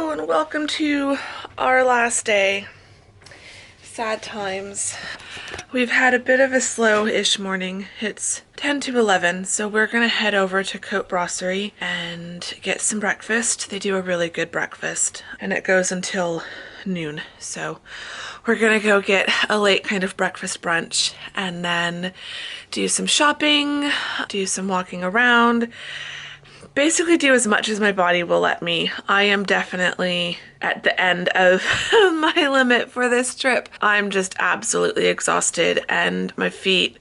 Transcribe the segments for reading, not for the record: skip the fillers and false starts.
Hello and welcome to our last day. Sad times. We've had a bit of a slow-ish morning. It's 10 to 11, so we're gonna head over to Cote Brasserie and get some breakfast. They do a really good breakfast and it goes until noon. So we're gonna go get a late kind of breakfast brunch and then do some shopping, do some walking around, basically do as much as my body will let me. I am definitely at the end of my limit for this trip. I'm just absolutely exhausted and my feet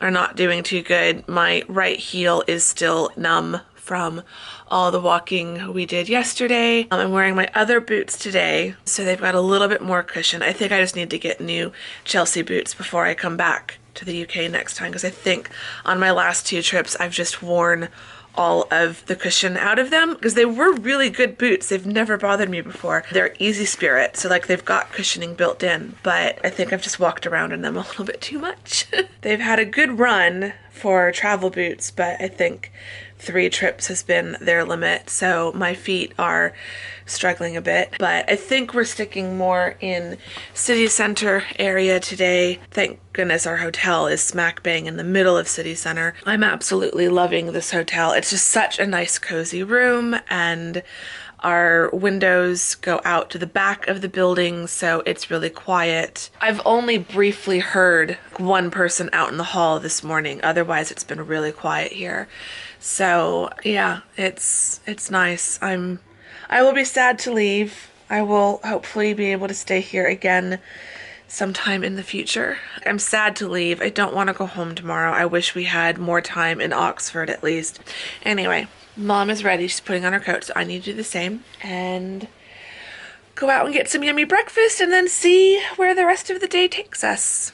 are not doing too good. My right heel is still numb from all the walking we did yesterday. I'm wearing my other boots today, so they've got a little bit more cushion. I think I just need to get new Chelsea boots before I come back to the UK next time, because I think on my last two trips I've just worn all of the cushion out of them, because they were really good boots. They've never bothered me before. They're Easy Spirit, so like they've got cushioning built in, but I think I've just walked around in them a little bit too much. They've had a good run for travel boots, but I think 3 trips has been their limit, so my feet are struggling a bit. But I think we're sticking more in city center area today. Thank goodness our hotel is smack bang in the middle of city center. I'm absolutely loving this hotel. It's just such a nice cozy room, and our windows go out to the back of the building, so it's really quiet. I've only briefly heard one person out in the hall this morning. Otherwise, it's been really quiet here. So yeah, it's nice. I will be sad to leave. I will hopefully be able to stay here again sometime in the future. I'm sad to leave. I don't want to go home tomorrow. I wish we had more time in Oxford at least. Anyway, Mom is ready. She's putting on her coat, so I need to do the same and go out and get some yummy breakfast and then see where the rest of the day takes us.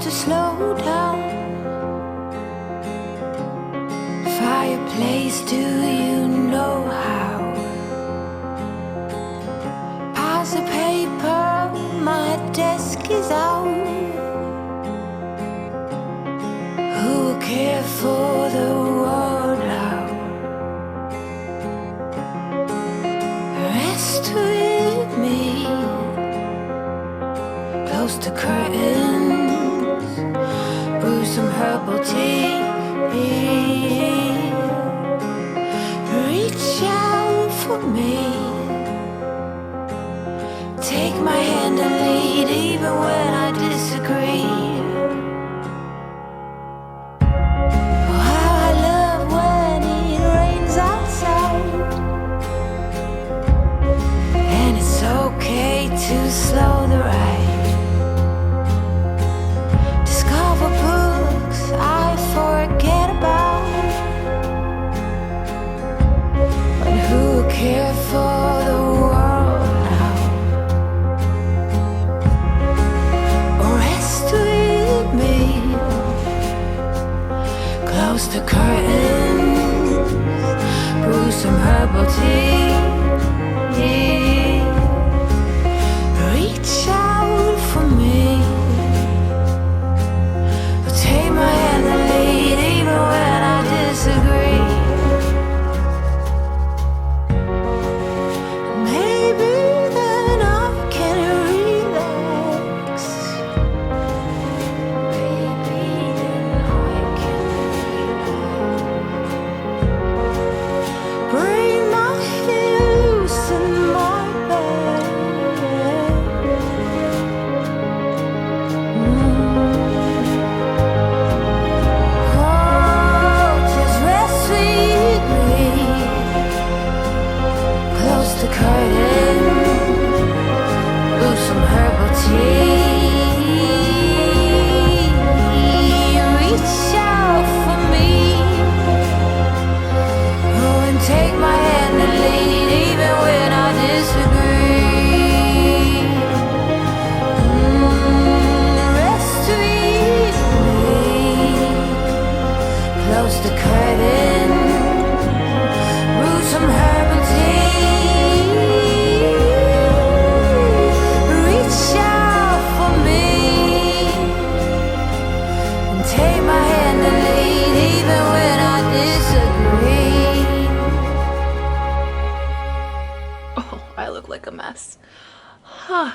Slow down. Fireplace, do you know how? Piles of paper, my desk is out. Who will care for the world out? Rest with me, close to curtains. Brew some herbal tea. Reach out for me. Take my hand and lead, even when I disagree. Oh, how I love when it rains outside, and it's okay to slow the ride. Books I forget about, but who care for the world now? Rest with me, close the curtains, brew some herbal tea. Reach I look like a mess. Huh.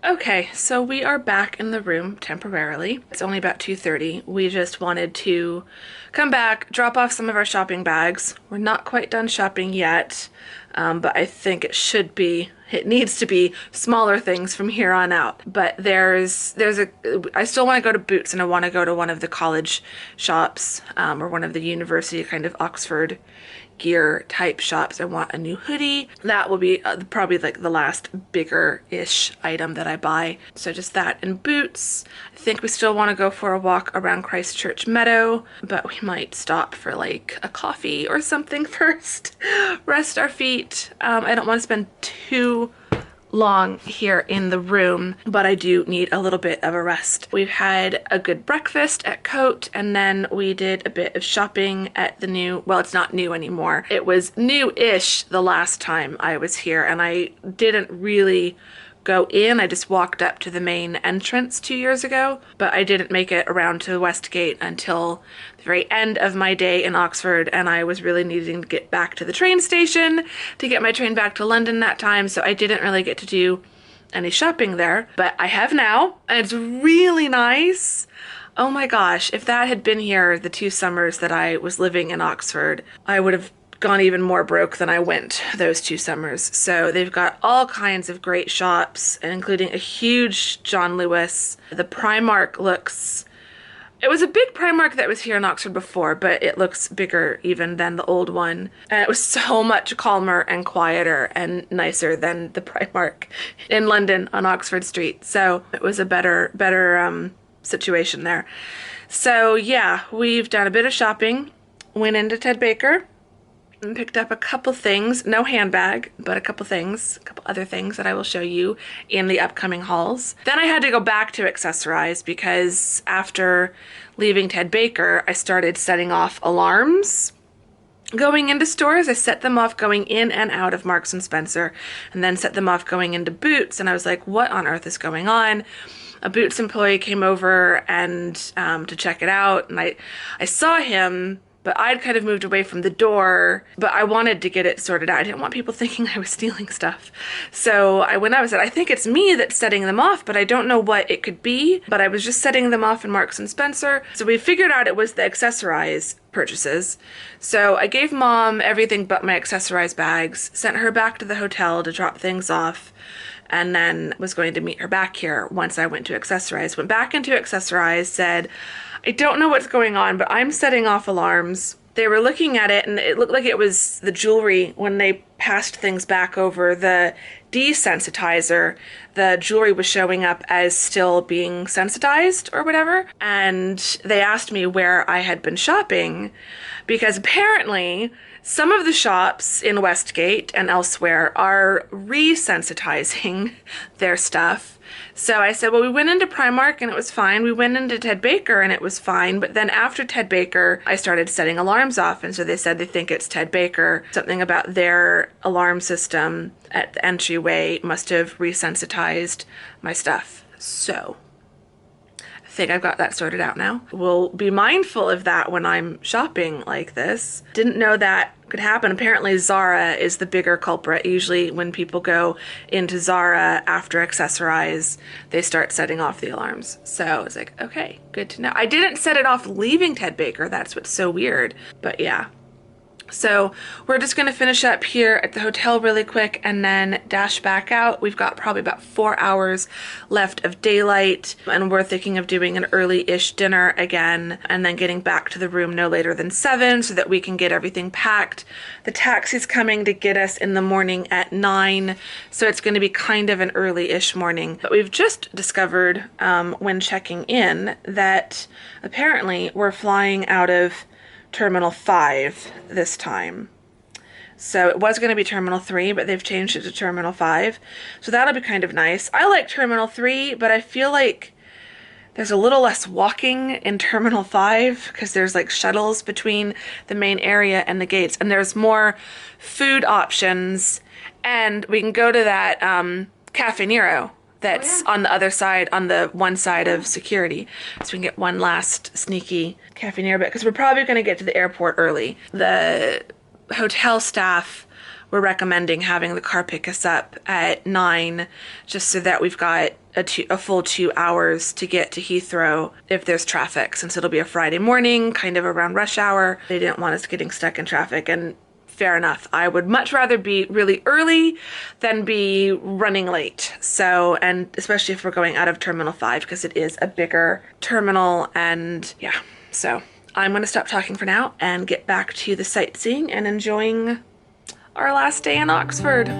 Okay, so we are back in the room temporarily. It's only about 2:30. We just wanted to come back, drop off some of our shopping bags. We're not quite done shopping yet, but I think it needs to be smaller things from here on out. But I still want to go to Boots, and I want to go to one of the college shops, or one of the university kind of Oxford gear type shops. I want a new hoodie. That will be probably like the last bigger-ish item that I buy. So just that and Boots. I think we still want to go for a walk around Christchurch Meadow, but we might stop for like a coffee or something first. Rest our feet. I don't want to spend too long here in the room, but I do need a little bit of a rest. We've had a good breakfast at Coat, and then we did a bit of shopping at the new, well, it's not new anymore. It was new-ish the last time I was here, and I didn't really go in. I just walked up to the main entrance 2 years ago, but I didn't make it around to Westgate until the very end of my day in Oxford, and I was really needing to get back to the train station to get my train back to London that time, so I didn't really get to do any shopping there, but I have now, and it's really nice. Oh my gosh, if that had been here the 2 summers that I was living in Oxford, I would have gone even more broke than I went those 2 summers. So they've got all kinds of great shops, including a huge John Lewis. The Primark it was a big Primark that was here in Oxford before, but it looks bigger even than the old one. And it was so much calmer and quieter and nicer than the Primark in London on Oxford Street. So it was a better situation there. So yeah, we've done a bit of shopping, went into Ted Baker, and picked up a couple things, no handbag, but a couple other things that I will show you in the upcoming hauls. Then I had to go back to accessorize because after leaving Ted Baker, I started setting off alarms going into stores. I set them off going in and out of Marks and Spencer, and then set them off going into Boots, and I was like, what on earth is going on? A Boots employee came over and to check it out, and I saw him, but I'd kind of moved away from the door, but I wanted to get it sorted out. I didn't want people thinking I was stealing stuff. So I went up and said, I think it's me that's setting them off, but I don't know what it could be. But I was just setting them off in Marks and Spencer. So we figured out it was the accessorize purchases. So I gave Mom everything but my accessorize bags, sent her back to the hotel to drop things off, and then was going to meet her back here once I went to accessorize. Went back into accessorize, said, I don't know what's going on, but I'm setting off alarms. They were looking at it, and it looked like it was the jewelry. When they passed things back over the desensitizer, the jewelry was showing up as still being sensitized or whatever. And they asked me where I had been shopping, because apparently some of the shops in Westgate and elsewhere are resensitizing their stuff. So I said, well, we went into Primark and it was fine. We went into Ted Baker and it was fine. But then after Ted Baker, I started setting alarms off. And so they said they think it's Ted Baker. Something about their alarm system at the entryway must have resensitized my stuff. So I think I've got that sorted out now. We'll be mindful of that when I'm shopping like this. Didn't know that could happen. Apparently Zara is the bigger culprit. Usually when people go into Zara after accessorize, they start setting off the alarms. So I was like, okay, good to know. I didn't set it off leaving Ted Baker. That's what's so weird. But yeah. So we're just going to finish up here at the hotel really quick and then dash back out. We've got probably about 4 hours left of daylight, and we're thinking of doing an early-ish dinner again and then getting back to the room no later than 7 so that we can get everything packed. The taxi's coming to get us in the morning at 9, so it's going to be kind of an early-ish morning. But we've just discovered when checking in that apparently we're flying out of Terminal 5 this time. So it was going to be Terminal 3, but they've changed it to Terminal 5. So that'll be kind of nice. I like Terminal 3, but I feel like there's a little less walking in Terminal 5 because there's like shuttles between the main area and the gates, and there's more food options, and we can go to that Cafe Nero that's on the other side, on the one side of security. So we can get one last sneaky Cafe Nero bit, because we're probably going to get to the airport early. The hotel staff we're recommending having the car pick us up at 9, just so that we've got a full 2 hours to get to Heathrow if there's traffic, since it'll be a Friday morning, kind of around rush hour. They didn't want us getting stuck in traffic, and fair enough. I would much rather be really early than be running late. So, and especially if we're going out of Terminal 5, because it is a bigger terminal, and yeah. So I'm going to stop talking for now and get back to the sightseeing and enjoying our last day in Oxford.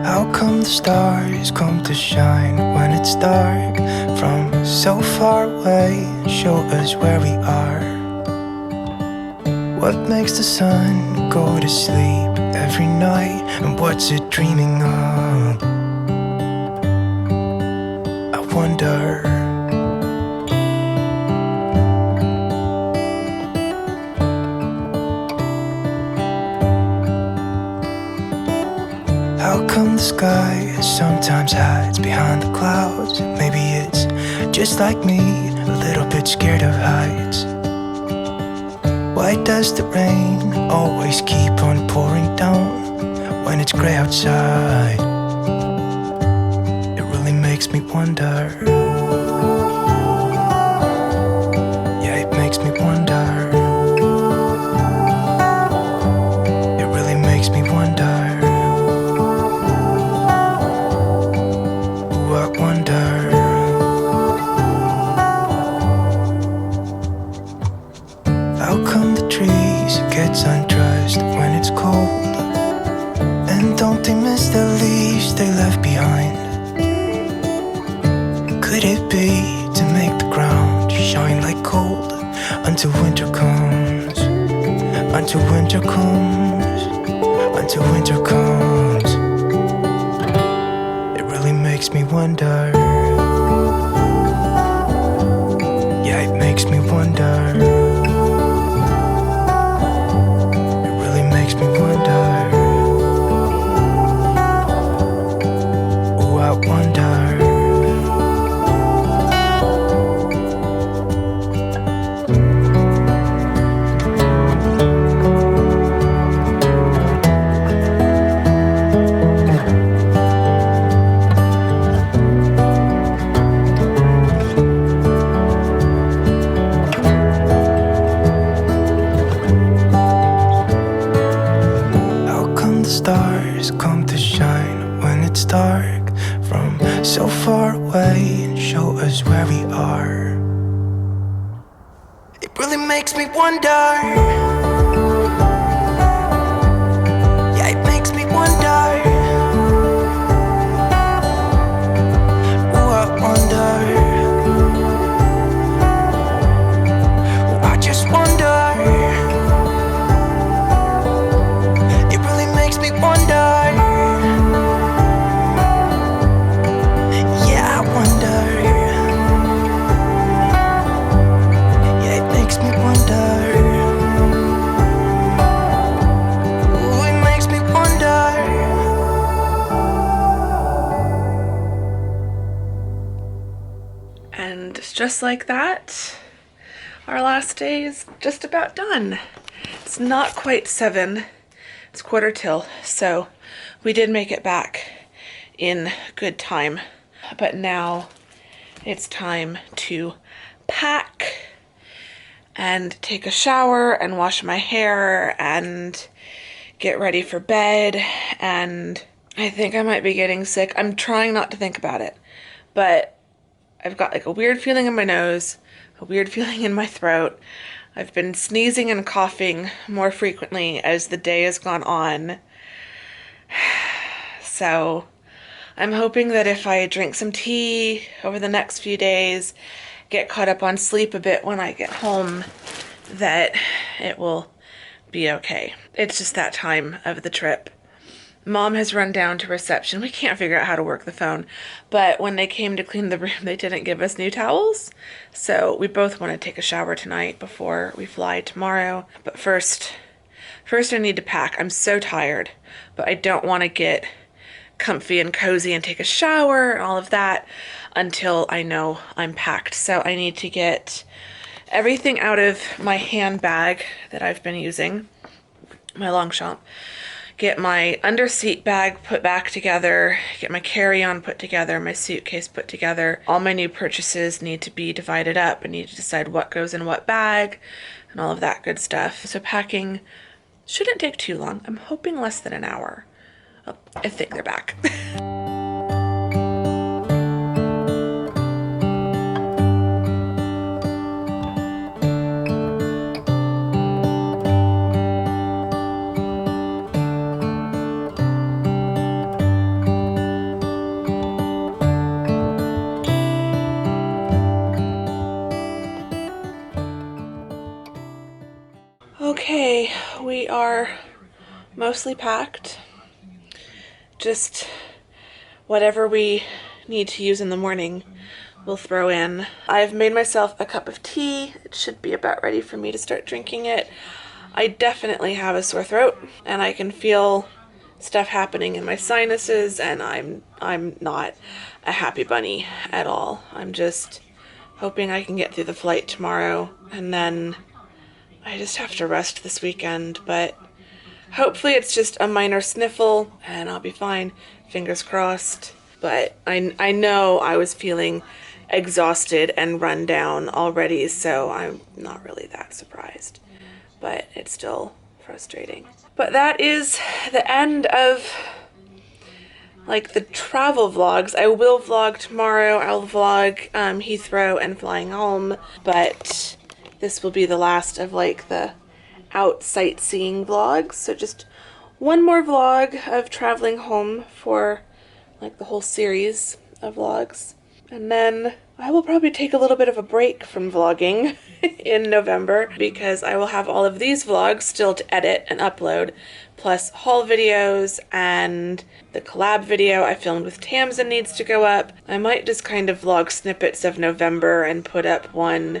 How come the stars come to shine when it's dark from so far away and show us where we are? What makes the sun go to sleep every night, and what's it dreaming of? I wonder. How come the sky sometimes hides behind the clouds? Maybe it's just like me, a little bit scared of heights. Why does the rain always keep on pouring down when it's gray outside? It really makes me wonder. Yeah, it makes me wonder. It really makes me wonder. I wonder. How come the trees get undressed when it's cold? And don't they miss the leaves they left behind? Could it be to make the ground shine like gold until winter comes? Until winter comes. Until winter comes. Makes me wonder. Yeah, it makes me wonder. It really makes me wonder. Oh, I wonder. it's dark from so far away and show us where we are. It really makes me wonder. Yeah, it makes me wonder. Ooh, I wonder. Ooh, I just wonder. It really makes me wonder. Yeah, I wonder. Yeah, it makes me wonder. Ooh, it makes me wonder. And just like that, our last day is just about done. It's not quite 7, it's quarter till, so we did make it back in good time. But now it's time to pack and take a shower and wash my hair and get ready for bed. And I think I might be getting sick. I'm trying not to think about it, but I've got like a weird feeling in my nose, a weird feeling in my throat. I've been sneezing and coughing more frequently as the day has gone on. So I'm hoping that if I drink some tea over the next few days, get caught up on sleep a bit when I get home, that it will be okay. It's just that time of the trip. Mom has run down to reception. We can't figure out how to work the phone, but when they came to clean the room, they didn't give us new towels. So we both want to take a shower tonight before we fly tomorrow. But first I need to pack. I'm so tired, but I don't want to get comfy and cozy and take a shower and all of that until I know I'm packed. So I need to get everything out of my handbag that I've been using, my Longchamp, get my underseat bag put back together, get my carry-on put together, my suitcase put together. All my new purchases need to be divided up. I need to decide what goes in what bag and all of that good stuff. So packing shouldn't take too long. I'm hoping less than an hour. Oh, I think they're back. Okay, we are mostly packed. Just whatever we need to use in the morning, we'll throw in. I've made myself a cup of tea. It should be about ready for me to start drinking it. I definitely have a sore throat, and I can feel stuff happening in my sinuses, and I'm not a happy bunny at all. I'm just hoping I can get through the flight tomorrow, and then I just have to rest this weekend, but hopefully it's just a minor sniffle and I'll be fine. Fingers crossed. But I know I was feeling exhausted and run down already, so I'm not really that surprised. But it's still frustrating. But that is the end of like the travel vlogs. I will vlog tomorrow. I'll vlog Heathrow and flying home, but this will be the last of like the out sightseeing vlogs. So just one more vlog of traveling home for like the whole series of vlogs. And then I will probably take a little bit of a break from vlogging in November because I will have all of these vlogs still to edit and upload, plus haul videos, and the collab video I filmed with Tamsin needs to go up. I might just kind of vlog snippets of November and put up one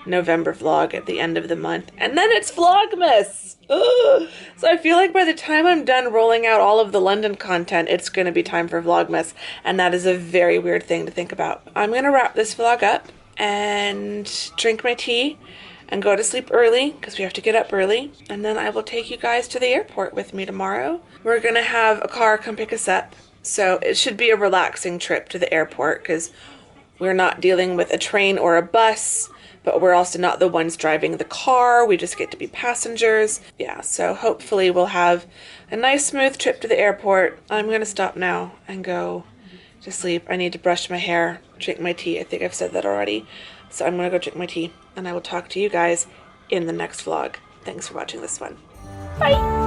November vlog at the end of the month, and then it's Vlogmas. Ugh. So I feel like by the time I'm done rolling out all of the London content, it's going to be time for Vlogmas, and that is a very weird thing to think about. I'm going to wrap this vlog up and drink my tea and go to sleep early because we have to get up early, and then I will take you guys to the airport with me tomorrow. We're going to have a car come pick us up, so it should be a relaxing trip to the airport because we're not dealing with a train or a bus. but we're also not the ones driving the car. We just get to be passengers. Yeah, so hopefully we'll have a nice smooth trip to the airport. I'm going to stop now and go to sleep. I need to brush my hair, drink my tea. I think I've said that already. So I'm going to go drink my tea, and I will talk to you guys in the next vlog. Thanks for watching this one. Bye!